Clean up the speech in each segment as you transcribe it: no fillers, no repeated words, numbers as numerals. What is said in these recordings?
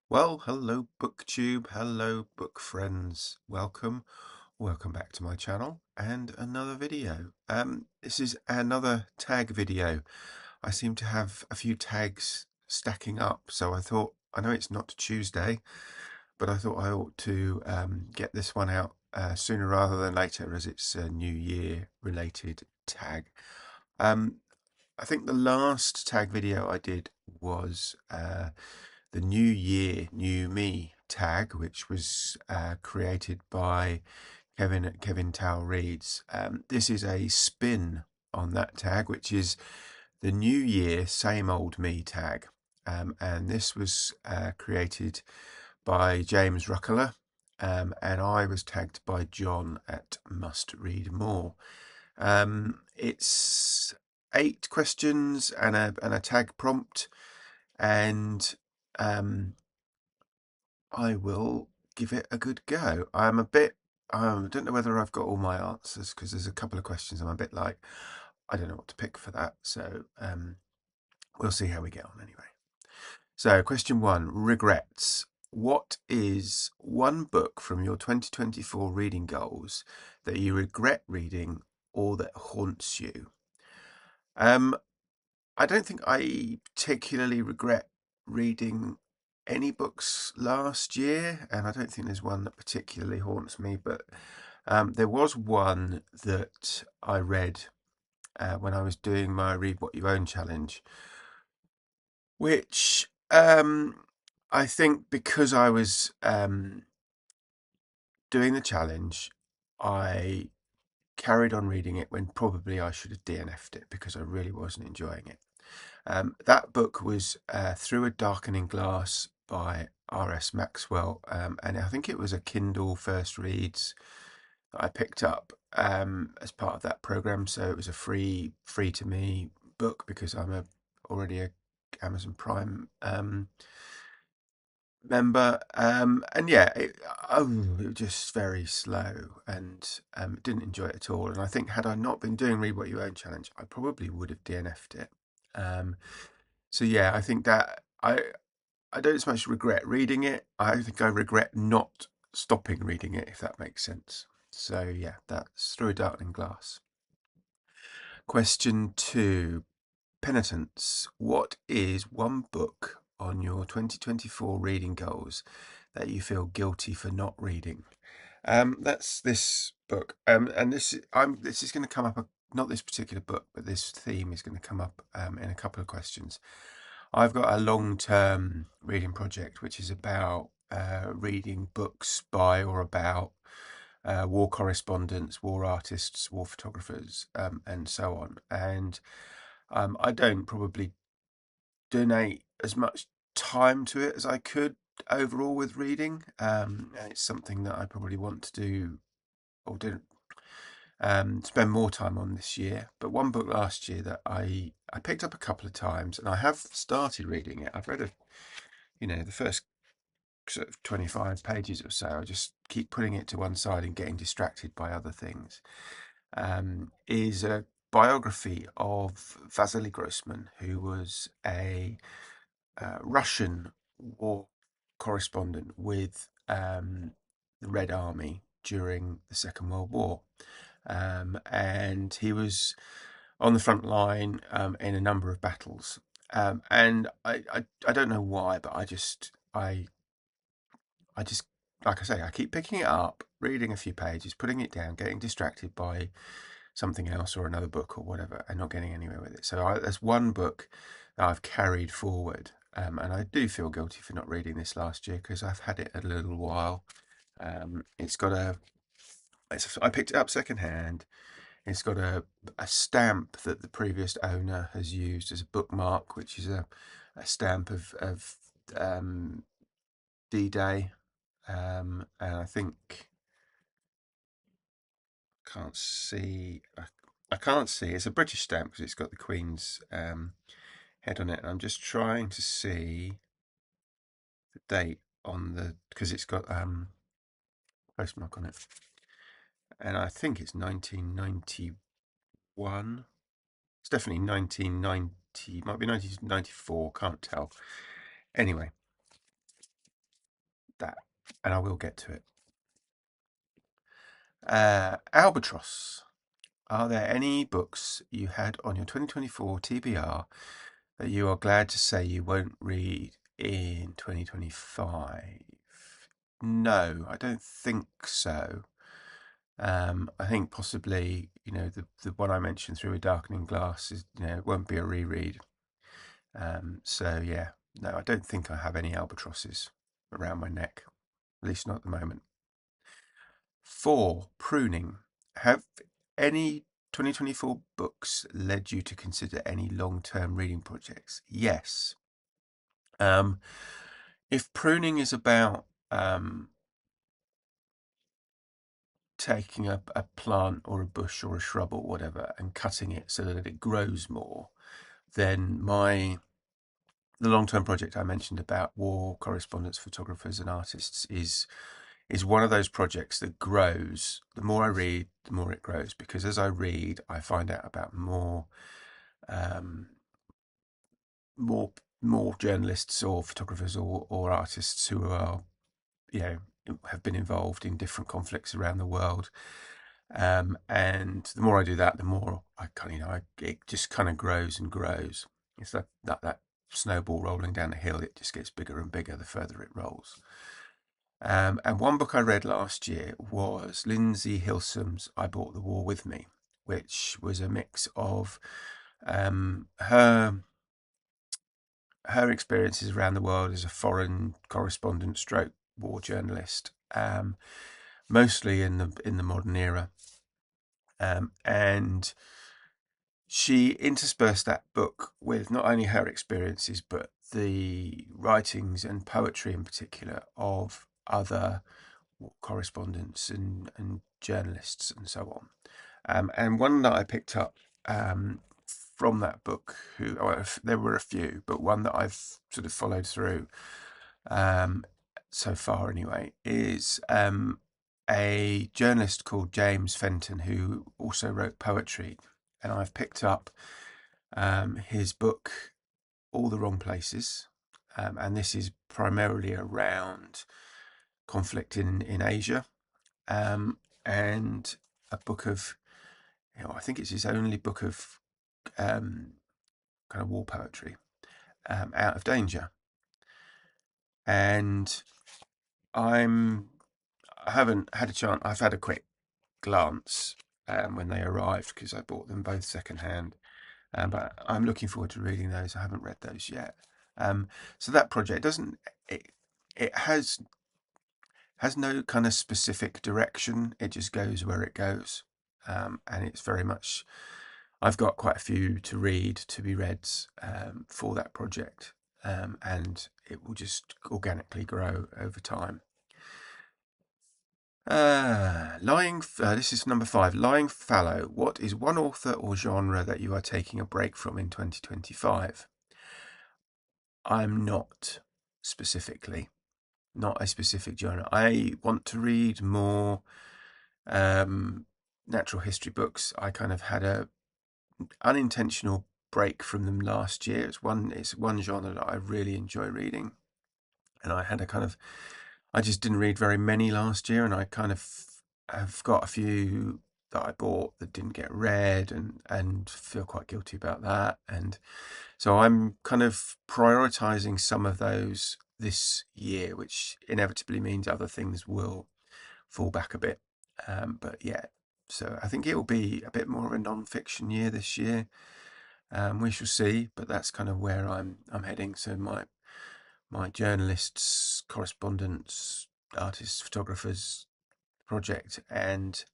Well, hello BookTube, hello book friends. Welcome back to my channel and another video. This is another tag video. I seem to have a few tags stacking up, so I know it's not Tuesday, but I thought I ought to get this one out sooner rather than later, as it's a New Year related tag. I think the last tag video I did was the New Year, New Me tag, which was created by Kevin at Kevin Tao Reads. This is a spin on that tag, which is the New Year, Same Old Me tag. And this was created by James Ruckola, and I was tagged by John at Must Read More. It's 8 questions and a tag prompt, and I will give it a good go. I don't know whether I've got all my answers, because there's a couple of questions I'm a bit like, I don't know what to pick for that. So we'll see how we get on anyway. So question 1, regrets. What is one book from your 2024 reading goals that you regret reading or that haunts you? I don't think I particularly regret reading any books last year, and I don't think there's one that particularly haunts me, but there was one that I read when I was doing my Read What You Own challenge, which I think because I was doing the challenge, I carried on reading it when probably I should have DNF'd it because I really wasn't enjoying it. That book was Through a Darkening Glass by R.S. Maxwell, and I think it was a Kindle First Reads that I picked up as part of that program. So it was a free to me book because I'm already a Amazon Prime member, and yeah, it was just very slow, and didn't enjoy it at all. And I think had I not been doing Read What You Own challenge, I probably would have DNF'd it. So yeah, I think that I don't so much regret reading it. I think I regret not stopping reading it, if that makes sense. So yeah, that's Through a Darkening Glass. Question 2, Penitence. What is one book on your 2024 reading goals that you feel guilty for not reading? That's this book, and this is going to come up. Not this particular book, but this theme is going to come up in a couple of questions. I've got a long-term reading project which is about reading books by or about war correspondents, war artists, war photographers, and so on. And I don't probably donate as much time to it as I could overall with reading. And it's something that I probably want to do or didn't spend more time on this year. But one book last year that I picked up a couple of times, and I have started reading it. I've read the first sort of 25 pages or so. I just keep putting it to one side and getting distracted by other things. Is a biography of Vasily Grossman, who was a Russian war correspondent with the Red Army during the Second World War. And he was on the front line in a number of battles. And I don't know why, but I just, like I say, I keep picking it up, reading a few pages, putting it down, getting distracted by something else or another book or whatever, and not getting anywhere with it. So there's one book that I've carried forward, and I do feel guilty for not reading this last year because I've had it a little while. I picked it up secondhand. It's got a stamp that the previous owner has used as a bookmark, which is a stamp of D-Day. And I think can't see. I can't see. It's a British stamp because it's got the Queen's head on it. And I'm just trying to see the date on because it's got postmark on it, and I think it's 1991. It's definitely 1990. Might be 1994. Can't tell. Anyway, that, and I will get to it. Albatross. Are there any books you had on your 2024 TBR that you are glad to say you won't read in 2025? No, I don't think so. I think possibly, the one I mentioned, Through a Darkening Glass, is, it won't be a reread. So yeah, no, I don't think I have any albatrosses around my neck, at least not at the moment. 4, Pruning. Have any 2024 books led you to consider any long-term reading projects? Yes. If pruning is about taking a plant or a bush or a shrub or whatever and cutting it so that it grows more, then the long-term project I mentioned about war correspondence, photographers and artists is one of those projects that grows. The more I read, the more it grows, because as I read, I find out about more journalists or photographers or artists who are, have been involved in different conflicts around the world. And the more I do that, the more I it just kind of grows and grows. It's like that snowball rolling down a hill. It just gets bigger and bigger the further it rolls. And one book I read last year was Lindsey Hillsum's I Brought the War With Me, which was a mix of her experiences around the world as a foreign correspondent stroke war journalist, mostly in the modern era. And she interspersed that book with not only her experiences, but the writings and poetry in particular of other correspondents and journalists and so on. And one that I picked up from that book, there were a few, but one that I've sort of followed through so far anyway, is a journalist called James Fenton, who also wrote poetry. And I've picked up his book, All the Wrong Places. And this is primarily around conflict in Asia. And a book of, I think it's his only book of kind of war poetry, Out of Danger. And I haven't had a chance, I've had a quick glance when they arrived, because I bought them both secondhand. But I'm looking forward to reading those. I haven't read those yet. So that project it has no kind of specific direction. It just goes where it goes. And it's very much, I've got quite a few to read, to be read for that project. And it will just organically grow over time. This is number 5. Lying Fallow. What is one author or genre that you are taking a break from in 2025? I'm not specifically, not a specific genre. I want to read more natural history books. I kind of had a unintentional break from them last year. It's one genre that I really enjoy reading, and I just didn't read very many last year, and I kind of have got a few that I bought that didn't get read, and feel quite guilty about that. And so I'm kind of prioritizing some of those this year, which inevitably means other things will fall back a bit. But yeah, so I think it will be a bit more of a non-fiction year this year. We shall see, but that's kind of where I'm heading. So my journalists, correspondents, artists, photographers project and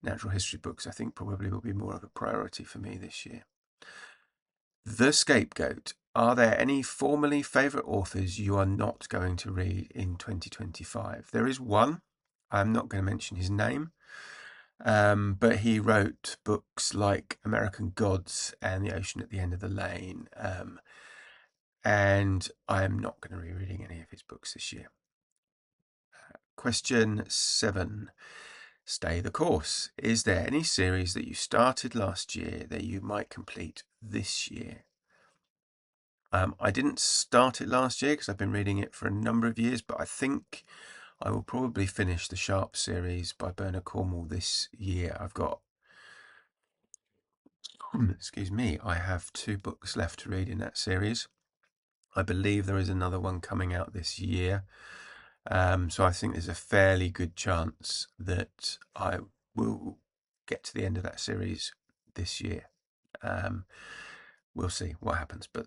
natural history books, I think, probably will be more of a priority for me this year. The Scape Goat. Are there any formerly favourite authors you are not going to read in 2025? There is one. I'm not going to mention his name, but he wrote books like American Gods and The Ocean at the End of the Lane, and I am not going to be reading any of his books this year. Question 7. Stay the course. Is there any series that you started last year that you might complete this year? I didn't start it last year because I've been reading it for a number of years, but I think I will probably finish the Sharp series by Bernard Cornwell this year. I've got, excuse me, I have 2 books left to read in that series. I believe there is another one coming out this year. So I think there's a fairly good chance that I will get to the end of that series this year. We'll see what happens, but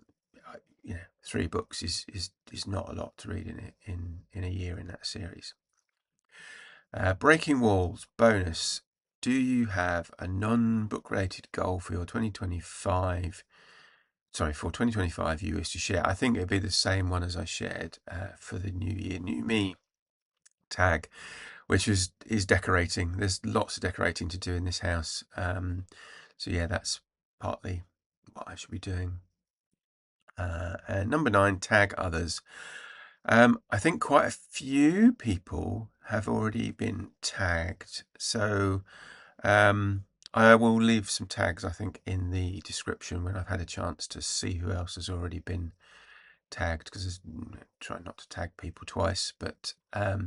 3 books is not a lot to read in a year in that series. Breaking Walls bonus. Do you have a non-book related goal for your 2025? Sorry, for 2025 you wish to share? I think it'd be the same one as I shared for the New Year, New Me tag, which is decorating. There's lots of decorating to do in this house. So yeah, that's partly what I should be doing. And number 9, tag others. I think quite a few people have already been tagged. So I will leave some tags, I think, in the description when I've had a chance to see who else has already been tagged, because I try not to tag people twice, but I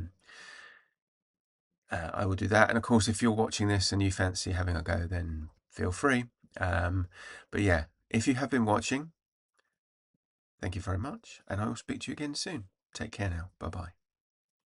will do that. And of course, if you're watching this and you fancy having a go, then feel free. But yeah, if you have been watching, thank you very much, and I will speak to you again soon. Take care now. Bye-bye.